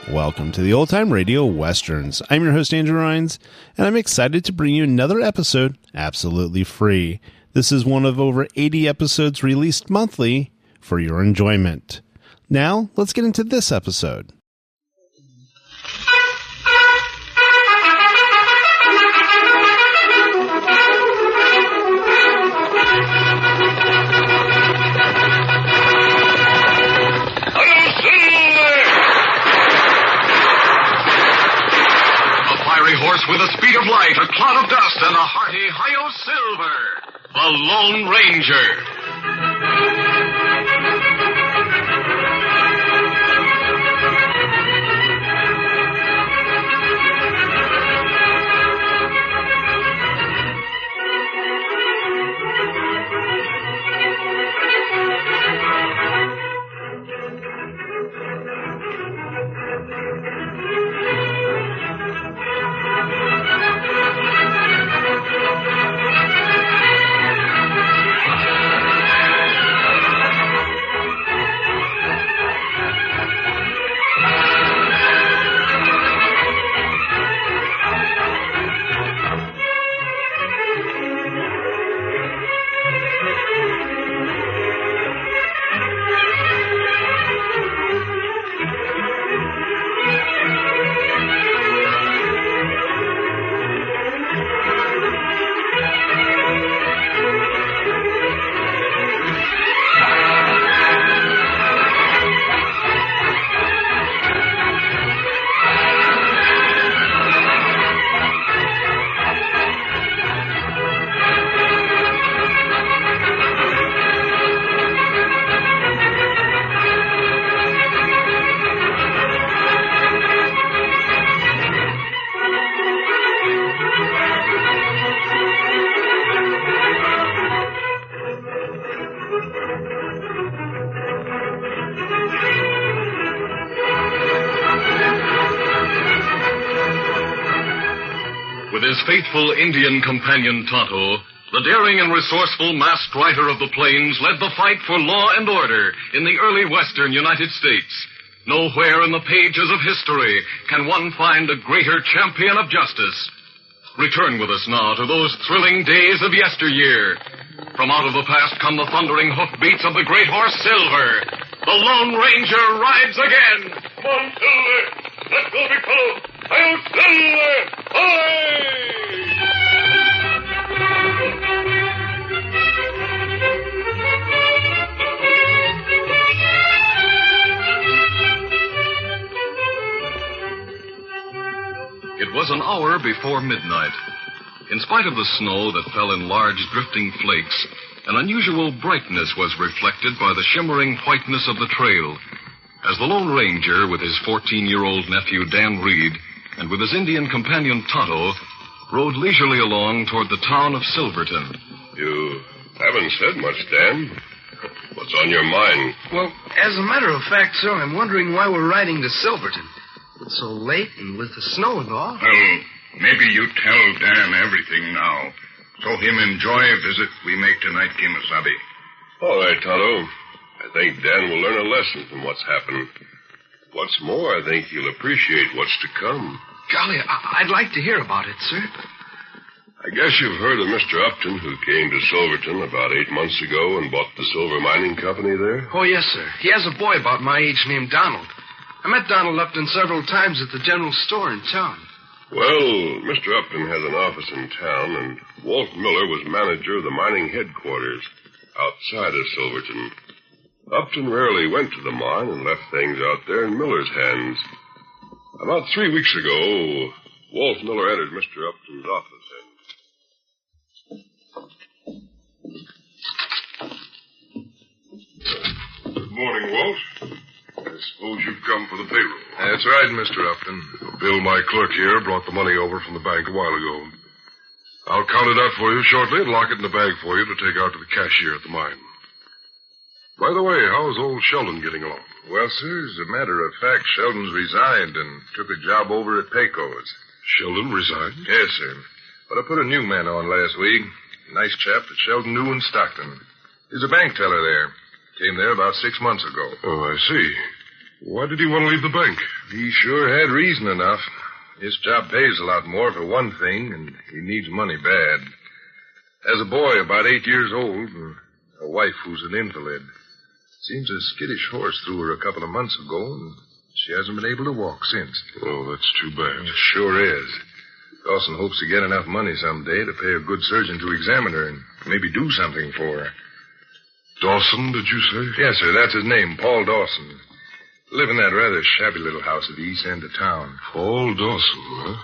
Welcome to the Old Time Radio Westerns. I'm your host, Andrew Rhynes, and I'm excited to bring you another episode absolutely free. This is one of over 80 episodes released monthly for your enjoyment. Now, let's get into this episode. With the speed of light, a cloud of dust, and a hearty Hi-Yo Silver, the Lone Ranger. With his faithful Indian companion Tonto, the daring and resourceful masked rider of the plains led the fight for law and order in the early western United States. Nowhere in the pages of history can one find a greater champion of justice. Return with us now to those thrilling days of yesteryear. From out of the past come the thundering hoofbeats of the great horse Silver. The Lone Ranger rides again. Come on, Silver. Let's go, big fellow. Hi-Yo Silver! Hi! It was an hour before midnight. In spite of the snow that fell in large drifting flakes, an unusual brightness was reflected by the shimmering whiteness of the trail. As the Lone Ranger, with his 14-year-old nephew Dan Reed, and with his Indian companion Tonto, rode leisurely along toward the town of Silverton. You haven't said much, Dan. What's on your mind? Well, as a matter of fact, sir, I'm wondering why we're riding to Silverton. It's so late and with the snow and all. Well, maybe you tell Dan everything now, so him enjoy visit we make tonight, Kemosabe. All right, Tonto. I think Dan will learn a lesson from what's happened. What's more, I think he'll appreciate what's to come. Golly, I'd like to hear about it, sir. I guess you've heard of Mr. Upton, who came to Silverton about 8 months ago and bought the silver mining company there? Oh, yes, sir. He has a boy about my age named Donald. I met Donald Upton several times at the general store in town. Well, Mr. Upton has an office in town, and Walt Miller was manager of the mining headquarters outside of Silverton. Upton rarely went to the mine and left things out there in Miller's hands. About 3 weeks ago, Walt Miller entered Mr. Upton's office and... Good morning, Walt. I suppose you've come for the payroll. That's right, Mr. Upton. Bill, my clerk here, brought the money over from the bank a while ago. I'll count it out for you shortly and lock it in the bag for you to take out to the cashier at the mine. By the way, how's old Sheldon getting along? Well, sir, as a matter of fact, Sheldon's resigned and took a job over at Pecos. Sheldon resigned? Yes, sir. But I put a new man on last week. A nice chap that Sheldon knew in Stockton. He's a bank teller there. Came there about 6 months ago. Oh, I see. Why did he want to leave the bank? He sure had reason enough. His job pays a lot more for one thing, and he needs money bad. Has a boy about 8 years old and a wife who's an invalid. Seems a skittish horse threw her a couple of months ago, and she hasn't been able to walk since. Oh, that's too bad. It sure is. Dawson hopes to get enough money someday to pay a good surgeon to examine her and maybe do something for her. Dawson, did you say? Yes, sir, that's his name, Paul Dawson. Live in that rather shabby little house at the east end of town. Paul Dawson, huh?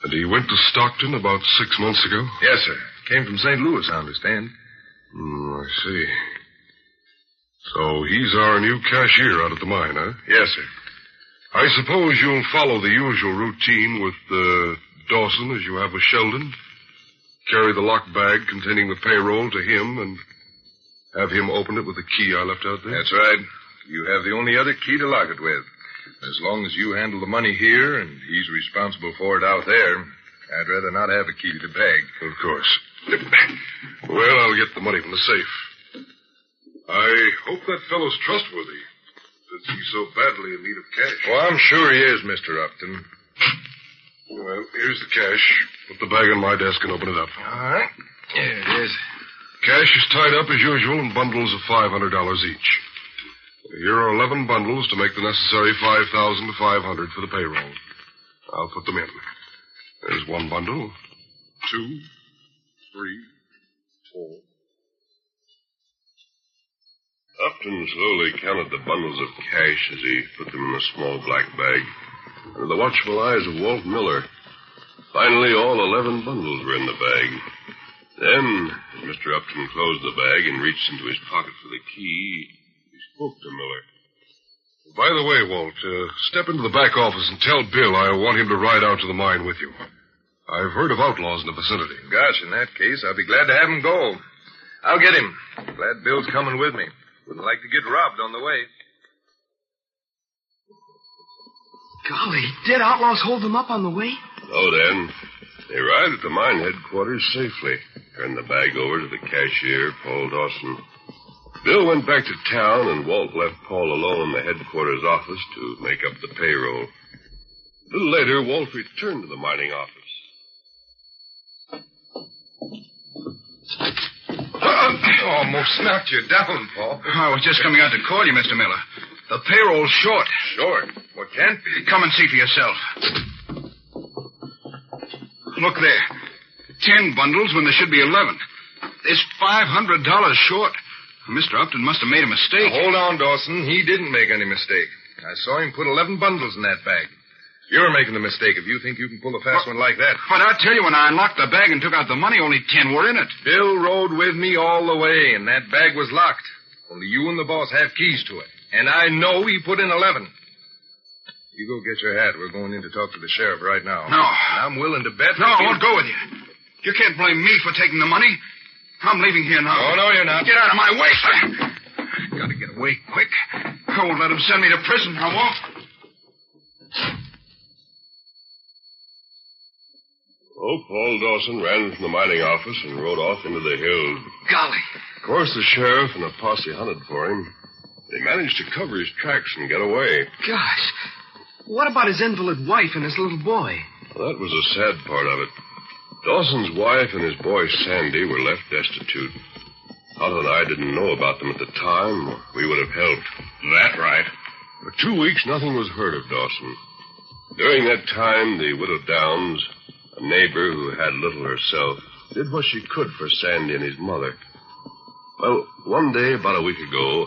And he went to Stockton about 6 months ago? Yes, sir. Came from St. Louis, I understand. I see. So he's our new cashier out at the mine, huh? Yes, sir. I suppose you'll follow the usual routine with Dawson as you have with Sheldon. Carry the locked bag containing the payroll to him and have him open it with the key I left out there? That's right. You have the only other key to lock it with. As long as you handle the money here and he's responsible for it out there, I'd rather not have a key to the bag. Of course. Well, I'll get the money from the safe. I hope that fellow's trustworthy, since he's so badly in need of cash. Well, I'm sure he is, Mr. Upton. Well, here's the cash. Put the bag on my desk and open it up. All right. Here it is. Cash is tied up as usual in bundles of $500 each. Here are 11 bundles to make the necessary $5,500 for the payroll. I'll put them in. There's one bundle, 2, 3, 4. Upton slowly counted the bundles of cash as he put them in a small black bag under the watchful eyes of Walt Miller. Finally, all 11 bundles were in the bag. Then, as Mr. Upton closed the bag and reached into his pocket for the key, he spoke to Miller. By the way, Walt, step into the back office and tell Bill I want him to ride out to the mine with you. I've heard of outlaws in the vicinity. Gosh, in that case, I'll be glad to have him go. I'll get him. Glad Bill's coming with me. Wouldn't like to get robbed on the way. Golly, did outlaws hold them up on the way? Oh, then. They arrived at the mine headquarters safely. Turned the bag over to the cashier, Paul Dawson. Bill went back to town, and Walt left Paul alone in the headquarters office to make up the payroll. A little later, Walt returned to the mining office. Almost knocked you down, Paul. I was just coming out to call you, Mr. Miller. The payroll's short. Short? What can't be? Come and see for yourself. Look there. 10 bundles when there should be 11. There's $500 short. Mr. Upton must have made a mistake. Now, hold on, Dawson. He didn't make any mistake. I saw him put 11 bundles in that bag. You're making the mistake if you think you can pull a fast one like that. But I tell you, when I unlocked the bag and took out the money, only 10 were in it. Bill rode with me all the way, and that bag was locked. Only you and the boss have keys to it. And I know he put in 11. You go get your hat. We're going in to talk to the sheriff right now. No. And I'm willing to bet... No, I won't go with you. You can't blame me for taking the money. I'm leaving here now. Oh, no, you're not. Get out of my way, sir. Gotta get away quick. I won't let him send me to prison. I won't. Oh, Paul Dawson ran from the mining office and rode off into the hills. Golly. Of course, the sheriff and a posse hunted for him. They managed to cover his tracks and get away. Gosh. What about his invalid wife and his little boy? Well, that was the sad part of it. Dawson's wife and his boy Sandy were left destitute. Otto and I didn't know about them at the time, or we would have helped. That's right. For 2 weeks, nothing was heard of Dawson. During that time, the widow Downs, a neighbor who had little herself, did what she could for Sandy and his mother. Well, one day, about a week ago,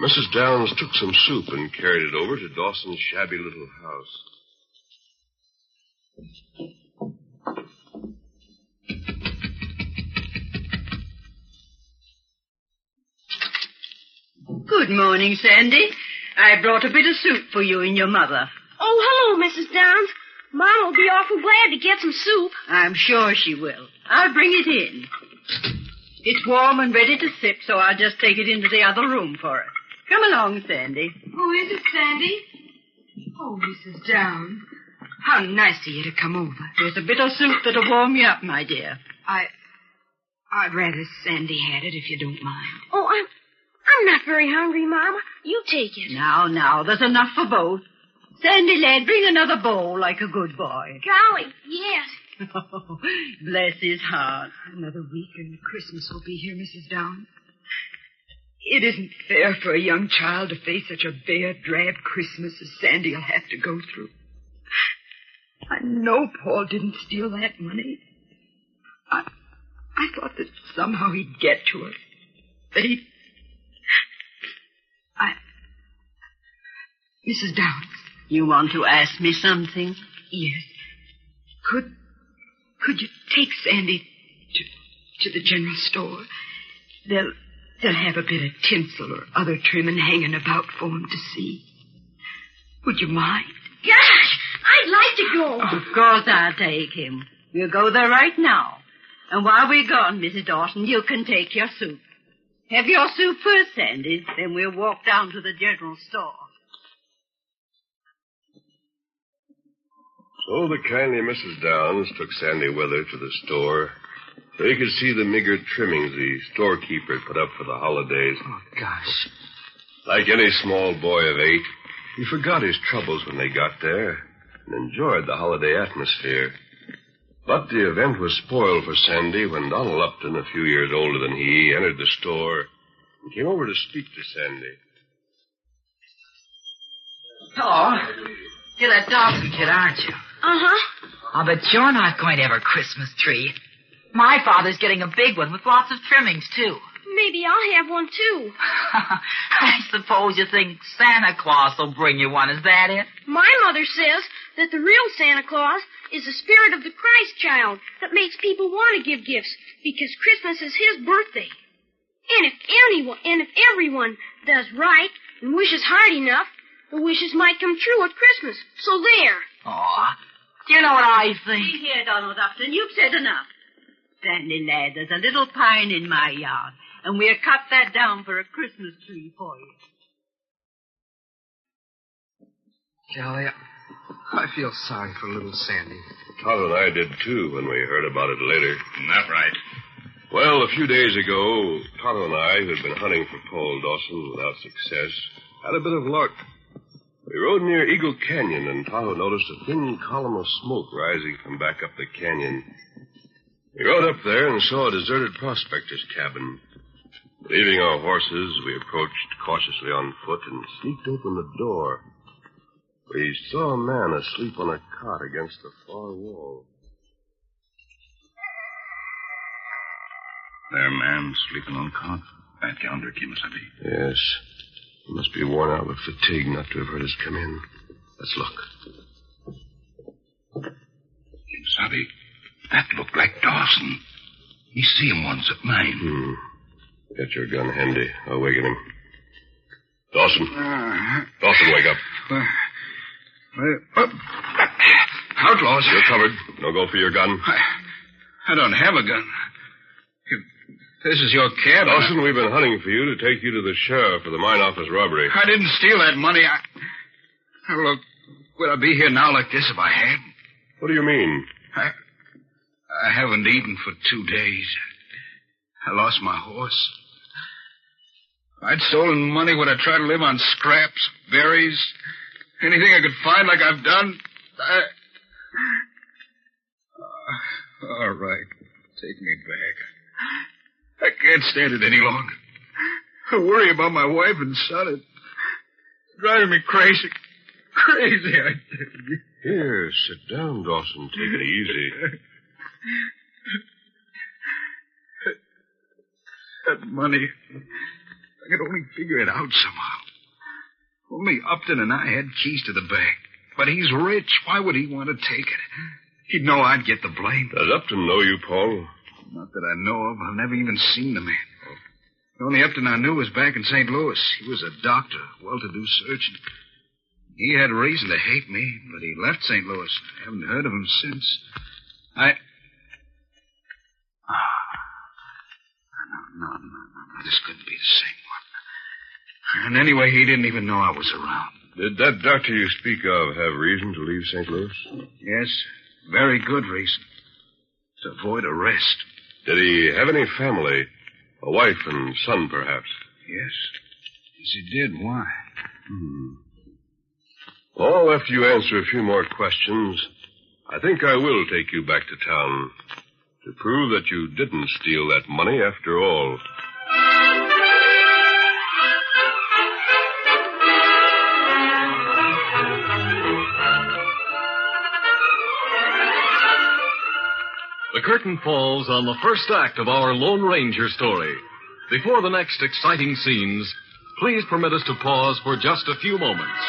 Mrs. Downs took some soup and carried it over to Dawson's shabby little house. Good morning, Sandy. I brought a bit of soup for you and your mother. Oh, hello, Mrs. Downs. Mom will be awful glad to get some soup. I'm sure she will. I'll bring it in. It's warm and ready to sip, so I'll just take it into the other room for her. Come along, Sandy. Who is it, Sandy? Oh, Mrs. Downs. How nice of you to come over. Here's a bit of soup that'll warm you up, my dear. I'd rather Sandy had it, if you don't mind. Oh, I'm not very hungry, Mama. You take it. Now, there's enough for both. Sandy, lad, bring another bowl like a good boy. Golly, yes. Bless his heart. Another week and Christmas will be here, Mrs. Downs. It isn't fair for a young child to face such a bare, drab Christmas as Sandy'll have to go through. I know Paul didn't steal that money. I thought that somehow he'd get to her. That he'd... Mrs. Downs. You want to ask me something? Yes. Could you take Sandy to the general store? They'll have a bit of tinsel or other trimming hanging about for him to see. Would you mind? Gosh, I'd like to go. Of course I'll take him. We'll go there right now. And while we're gone, Mrs. Dawson, you can take your soup. Have your soup first, Sandy, then we'll walk down to the general store. So the kindly Mrs. Downs took Sandy with her to the store so he could see the meager trimmings the storekeeper put up for the holidays. Oh, gosh. Like any small boy of 8, he forgot his troubles when they got there and enjoyed the holiday atmosphere. But the event was spoiled for Sandy when Donald Upton, a few years older than he, entered the store and came over to speak to Sandy. Oh, you're that Dawson kid, aren't you? Uh-huh. I'll bet you're not going to have a Christmas tree. My father's getting a big one with lots of trimmings, too. Maybe I'll have one, too. I suppose you think Santa Claus will bring you one. Is that it? My mother says that the real Santa Claus is the spirit of the Christ child that makes people want to give gifts because Christmas is his birthday. And if everyone does right and wishes hard enough, the wishes might come true at Christmas. So there. Aw, do you know what I think? See here, Donald Upton, you've said enough. Sandy, lad, there's a little pine in my yard, and we'll cut that down for a Christmas tree for you. Golly, I feel sorry for little Sandy. Todd and I did, too, when we heard about it later. That's right. Well, a few days ago, Tonto and I, who had been hunting for Paul Dawson without success, had a bit of luck. We rode near Eagle Canyon, and Tonto noticed a thin column of smoke rising from back up the canyon. We rode up there and saw a deserted prospector's cabin. Leaving our horses, we approached cautiously on foot and sneaked open the door. We saw a man asleep on a cot against the far wall. There, man, sleeping on cot. Back yonder, Kimasabi. Yes. He must be worn out with fatigue not to have heard us come in. Let's look. Kimasabi, that looked like Dawson. He see him once at mine. Get your gun handy. I'll awaken him. Dawson. Dawson, wake up. Outlaws. You're covered. Now go for your gun. I don't have a gun. This is your cabin. Dawson, we've been hunting for you to take you to the sheriff for the mine office robbery. I didn't steal that money. Look, would I be here now like this if I had? What do you mean? I haven't eaten for 2 days. I lost my horse. If I'd stolen money, would I try to live on scraps, berries, anything I could find like I've done? All right. Take me back. I can't stand it any longer. I worry about my wife and son. It's driving me crazy. Crazy, I tell you. Here, sit down, Dawson. Take it easy. That money, I could only figure it out somehow. Only Upton and I had keys to the bank. But he's rich. Why would he want to take it? He'd know I'd get the blame. Does Upton know you, Paul? Not that I know of. I've never even seen the man. The only Upton I knew was back in St. Louis. He was a doctor, well-to-do surgeon. He had reason to hate me, but he left St. Louis. I haven't heard of him since. No. This couldn't be the same one. And anyway, he didn't even know I was around. Did that doctor you speak of have reason to leave St. Louis? Yes, very good reason. To avoid arrest. Did he have any family? A wife and son, perhaps? Yes. Yes, he did. Why? Well, after you answer a few more questions, I think I will take you back to town to prove that you didn't steal that money after all. The curtain falls on the first act of our Lone Ranger story. Before the next exciting scenes, please permit us to pause for just a few moments.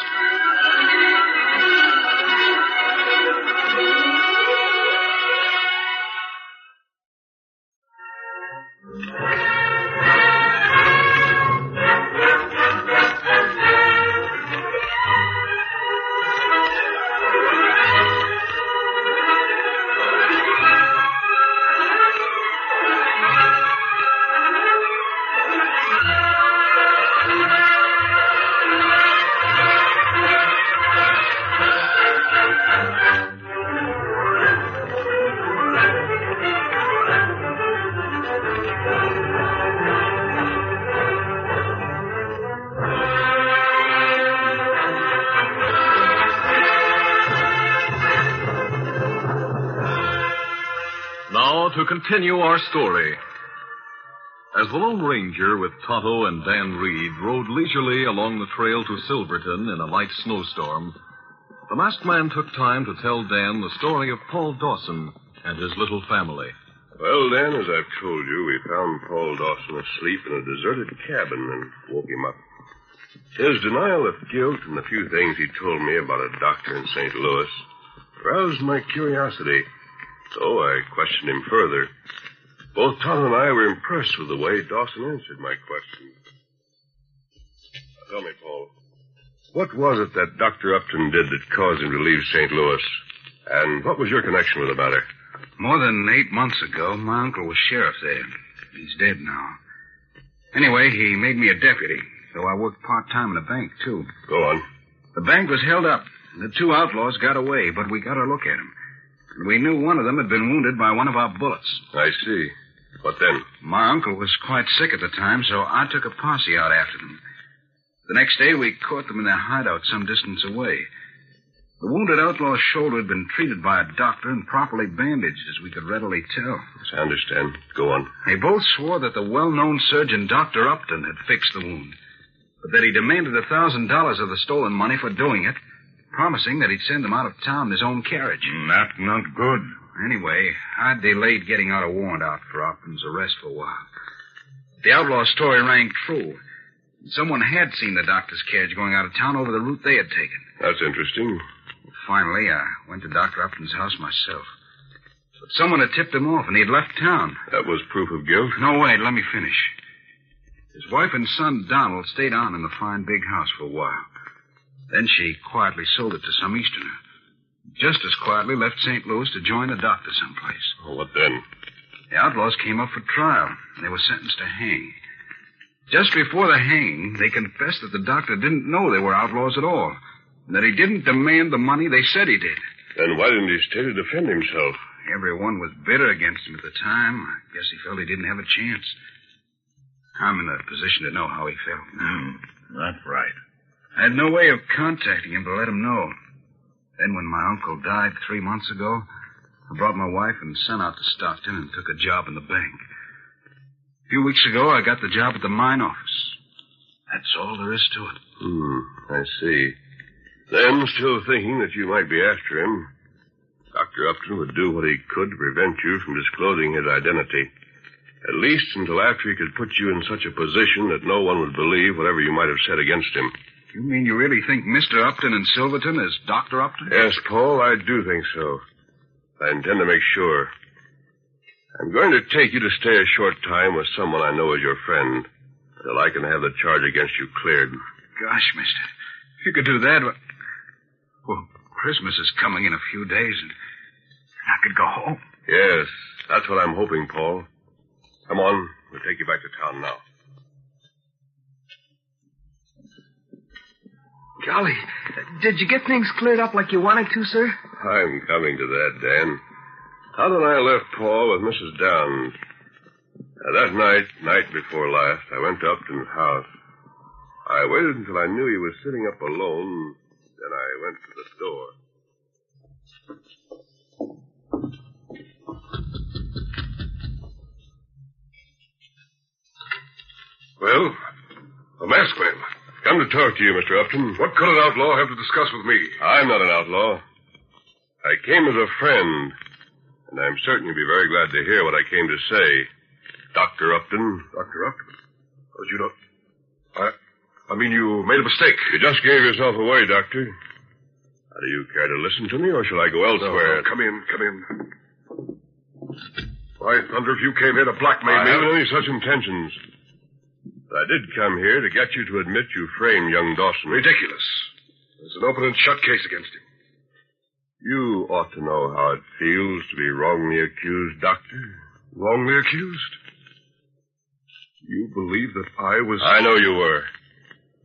Now, to continue our story. As the Lone Ranger with Tonto and Dan Reed rode leisurely along the trail to Silverton in a light snowstorm, the masked man took time to tell Dan the story of Paul Dawson and his little family. Well, Dan, as I've told you, we found Paul Dawson asleep in a deserted cabin and woke him up. His denial of guilt and the few things he told me about a doctor in St. Louis roused my curiosity. So I questioned him further. Both Tom and I were impressed with the way Dawson answered my questions. Now, tell me, Paul, what was it that Dr. Upton did that caused him to leave St. Louis? And what was your connection with the matter? More than 8 months ago, my uncle was sheriff there. He's dead now. Anyway, he made me a deputy, so I worked part-time in a bank, too. Go on. The bank was held up. The 2 outlaws got away, but we got a look at them. We knew one of them had been wounded by one of our bullets. I see. What then? My uncle was quite sick at the time, so I took a posse out after them. The next day, we caught them in their hideout some distance away. The wounded outlaw's shoulder had been treated by a doctor and properly bandaged, as we could readily tell. Yes, I understand. Go on. They both swore that the well-known surgeon, Dr. Upton, had fixed the wound, but that he demanded $1,000 of the stolen money for doing it, promising that he'd send them out of town in his own carriage. Not good. Anyway, I delayed getting out a warrant out for Upton's arrest for a while. The outlaw's story rang true. Someone had seen the doctor's carriage going out of town over the route they had taken. That's interesting. Finally, I went to Dr. Upton's house myself. But someone had tipped him off, and he'd left town. That was proof of guilt? No, wait, let me finish. His wife and son, Donald, stayed on in the fine big house for a while. Then she quietly sold it to some Easterner. Just as quietly left St. Louis to join the doctor someplace. Oh, what then? The outlaws came up for trial, and they were sentenced to hang. Just before the hanging, they confessed that the doctor didn't know they were outlaws at all, and that he didn't demand the money they said he did. Then why didn't he stay to defend himself? Everyone was bitter against him at the time. I guess he felt he didn't have a chance. I'm in a position to know how he felt now. That's right. I had no way of contacting him to let him know. Then when my uncle died 3 months ago, I brought my wife and son out to Stockton and took a job in the bank. A few weeks ago, I got the job at the mine office. That's all there is to it. I see. Then, still thinking that you might be after him, Dr. Upton would do what he could to prevent you from disclosing his identity. At least until after he could put you in such a position that no one would believe whatever you might have said against him. You mean you really think Mr. Upton in Silverton is Dr. Upton? Yes, Paul, I do think so. I intend to make sure. I'm going to take you to stay a short time with someone I know is your friend, until I can have the charge against you cleared. Gosh, mister, if you could do that... Well, Christmas is coming in a few days, and I could go home. Yes, that's what I'm hoping, Paul. Come on, we'll take you back to town now. Golly. Did you get things cleared up like you wanted to, sir? I'm coming to that, Dan. Todd and I left Paul with Mrs. Downs. That night before last, I went to Upton's house. I waited until I knew he was sitting up alone. Then I went to the door. Well, a masked man. Come to talk to you, Mr. Upton. What could an outlaw have to discuss with me? I'm not an outlaw. I came as a friend, and I'm certain you'll be very glad to hear what I came to say. Dr. Upton. Dr. Upton? How'd you know? I mean, you made a mistake. You just gave yourself away, Doctor. Now, do you care to listen to me, or shall I go elsewhere? No, come in. Why, thunder, if you came here to blackmail me... I haven't any such intentions. But I did come here to get you to admit you framed young Dawson. Ridiculous. There's an open and shut case against him. You ought to know how it feels to be wrongly accused, Doctor. Wrongly accused? You believe that I was... I know you were.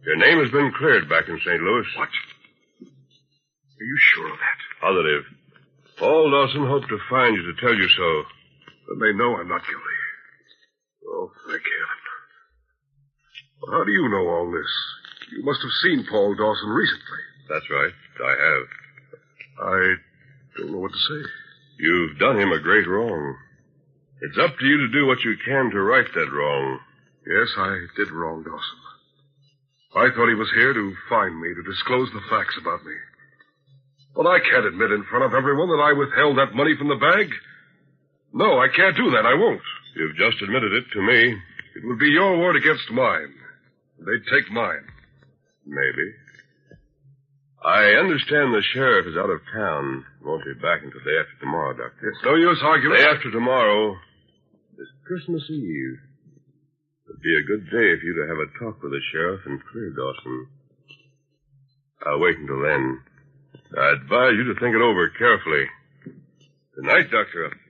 Your name has been cleared back in St. Louis. What? Are you sure of that? Positive. Paul Dawson hoped to find you to tell you so. Then they know I'm not guilty. Oh, thank heaven. But how do you know all this? You must have seen Paul Dawson recently. That's right. I have. I don't know what to say. You've done him a great wrong. It's up to you to do what you can to right that wrong. Yes, I did wrong Dawson. I thought he was here to find me, to disclose the facts about me. But I can't admit in front of everyone that I withheld that money from the bag. No, I can't do that. I won't. You've just admitted it to me. It would be your word against mine. They'd take mine. Maybe. I understand the sheriff is out of town. Won't be back until day after tomorrow, Doctor. It's no use arguing. Day after tomorrow is Christmas Eve. It'd be a good day for you to have a talk with the sheriff and clear Dawson. I'll wait until then. I advise you to think it over carefully. Good night, Dr. Upton.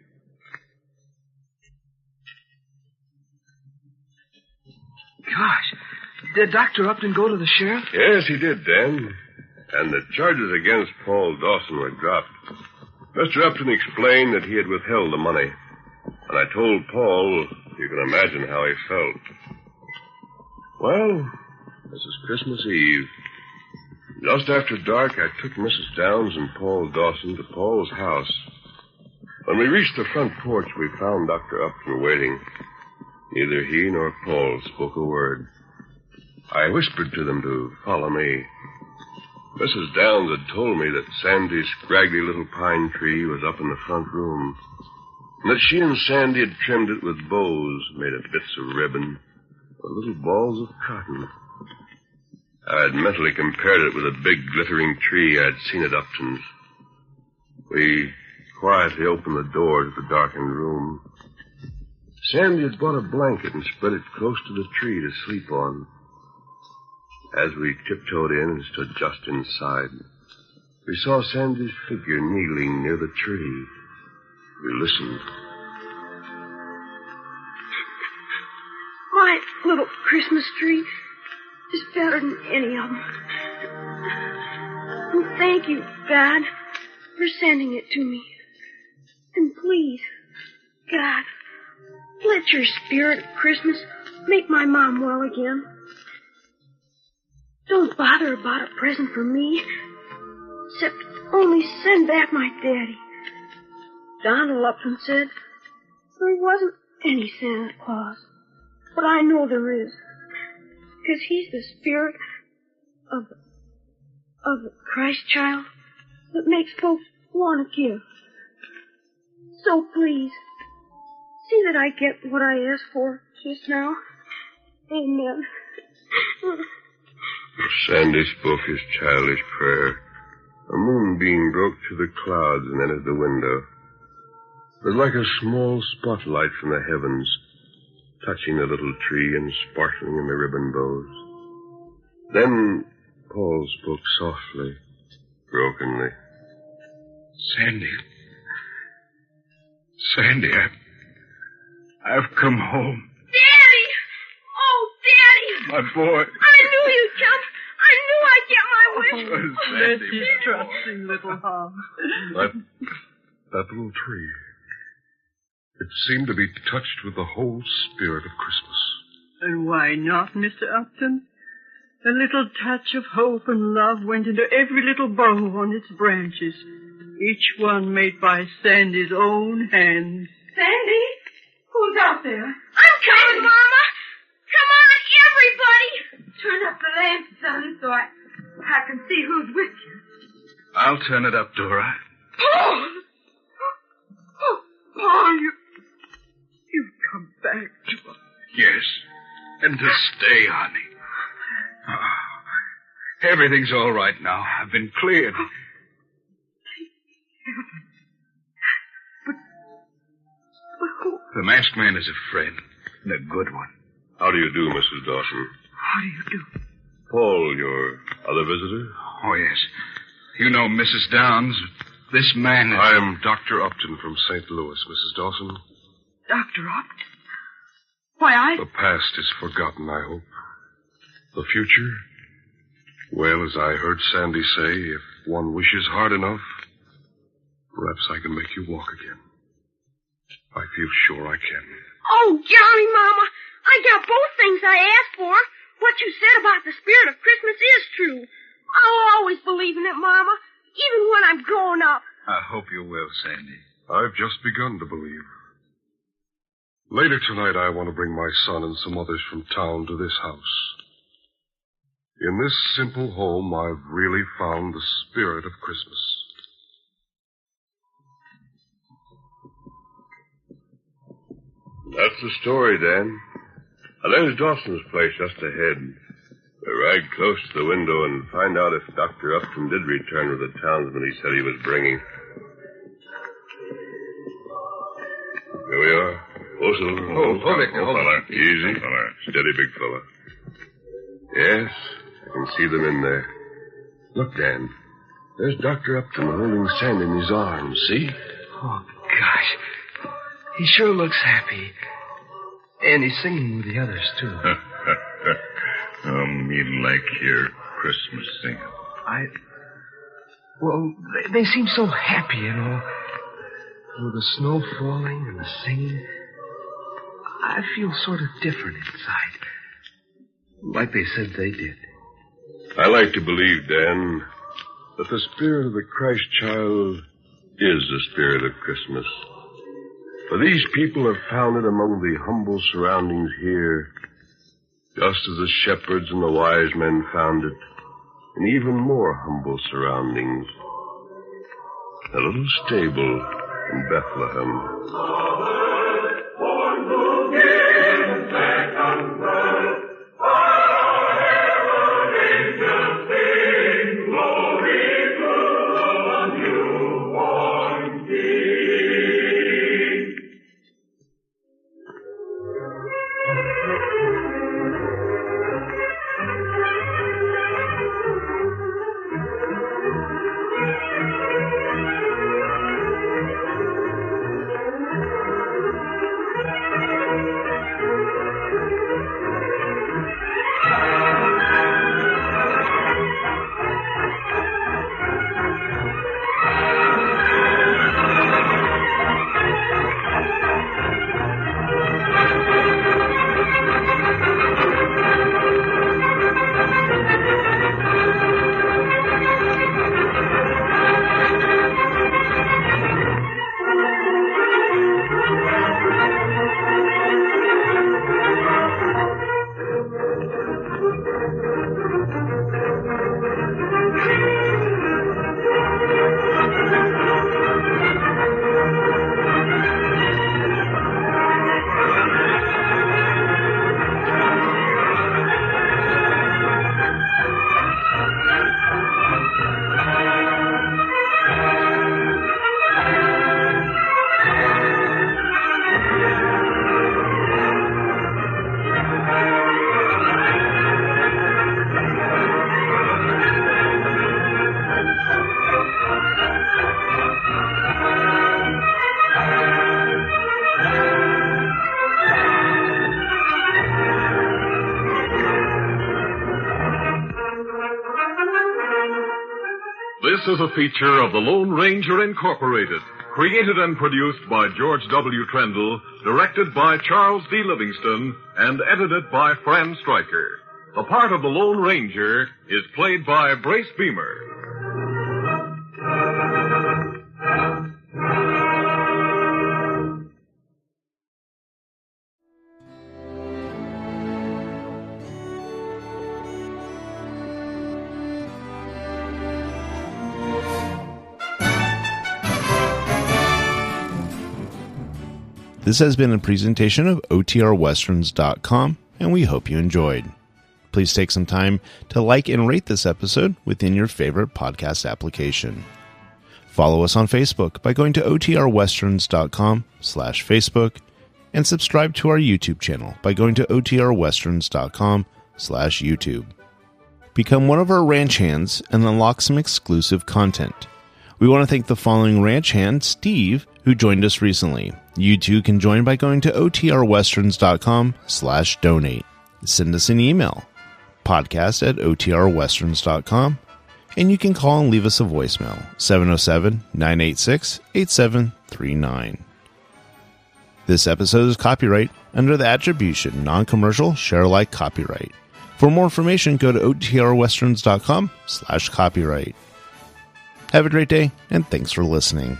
Gosh, did Dr. Upton go to the sheriff? Yes, he did, Dan. And the charges against Paul Dawson were dropped. Mr. Upton explained that he had withheld the money. And I told Paul, you can imagine how he felt. Well, this is Christmas Eve. Just after dark, I took Mrs. Downs and Paul Dawson to Paul's house. When we reached the front porch, we found Dr. Upton waiting. Neither he nor Paul spoke a word. I whispered to them to follow me. Mrs. Downs had told me that Sandy's scraggly little pine tree was up in the front room, and that she and Sandy had trimmed it with bows made of bits of ribbon or little balls of cotton. I had mentally compared it with a big glittering tree I'd seen at Upton's. We quietly opened the door to the darkened room. Sandy had brought a blanket and spread it close to the tree to sleep on. As we tiptoed in and stood just inside, we saw Sandy's figure kneeling near the tree. We listened. My little Christmas tree is better than any of them. And thank you, God, for sending it to me. And please, God, let your spirit of Christmas make my mom well again. Don't bother about a present for me, except only send back my daddy. Donald Upton said there wasn't any Santa Claus, but I know there is, because he's the spirit of the Christ child that makes folks want to give. So please, see that I get what I asked for just now. Amen. Sandy spoke his childish prayer. A moonbeam broke through the clouds and entered the window. It was like a small spotlight from the heavens, touching the little tree and sparkling in the ribbon bows. Then Paul spoke softly, brokenly. Sandy, I've come home. Daddy! Oh, Daddy! My boy. I knew you'd come. I knew I'd get my Bless his trusting little heart. That little tree. It seemed to be touched with the whole spirit of Christmas. And why not, Mr. Upton? A little touch of hope and love went into every little bow on its branches, each one made by Sandy's own hands. Sandy? Who's out there? I'm coming, Mama. Come on, everybody. Turn up the lamp, son, so I can see who's with you. I'll turn it up, Dora. Paul! Oh, Paul, you've come back to us. Yes. And to stay, honey. Oh, everything's all right now. I've been cleared. But who? The masked man is a friend, and a good one. How do you do, Mrs. Dawson? How do you do? Paul, your other visitor? Oh, yes. You know Mrs. Downs. This man is... I am Dr. Upton from St. Louis, Mrs. Dawson. Dr. Upton? Why, The past is forgotten, I hope. The future? Well, as I heard Sandy say, if one wishes hard enough, perhaps I can make you walk again. I feel sure I can. Oh, Johnny, Mama, I got both things I asked for. What you said about the spirit of Christmas is true. I'll always believe in it, Mama, even when I'm grown up. I hope you will, Sandy. I've just begun to believe. Later tonight, I want to bring my son and some others from town to this house. In this simple home, I've really found the spirit of Christmas. That's the story, Dan. Now, there's Dawson's place just ahead. We'll ride close to the window and find out if Dr. Upton did return with the townsman he said he was bringing. Here we are. Close a little. Hold it, fella. Easy. Steady, big fella. Yes, I can see them in there. Look, Dan. There's Dr. Upton holding Sandy in his arms, see? Oh, gosh. He sure looks happy. And he's singing with the others, too. Me like your Christmas singing. Well, they seem so happy, you know. With the snow falling and the singing. I feel sort of different inside. Like they said they did. I like to believe, Dan, that the spirit of the Christ child is the spirit of Christmas. For these people have found it among the humble surroundings here, just as the shepherds and the wise men found it in even more humble surroundings. A little stable in Bethlehem. is a feature of the Lone Ranger Incorporated, created and produced by George W. Trendle, directed by Charles D. Livingston, and edited by Fran Stryker. The part of the Lone Ranger is played by Brace Beamer. This has been a presentation of OTRWesterns.com, and we hope you enjoyed. Please take some time to like and rate this episode within your favorite podcast application. Follow us on Facebook by going to OTRWesterns.com/Facebook, and subscribe to our YouTube channel by going to OTRWesterns.com/YouTube. Become one of our ranch hands and unlock some exclusive content. We want to thank the following ranch hand, Steve, who joined us recently. You too can join by going to OTRWesterns.com/donate. Send us an email, podcast@OTRWesterns.com, and you can call and leave us a voicemail, 707-986-8739. This episode is copyright under the attribution, non-commercial, share-alike copyright. For more information, go to OTRWesterns.com/copyright. Have a great day, and thanks for listening.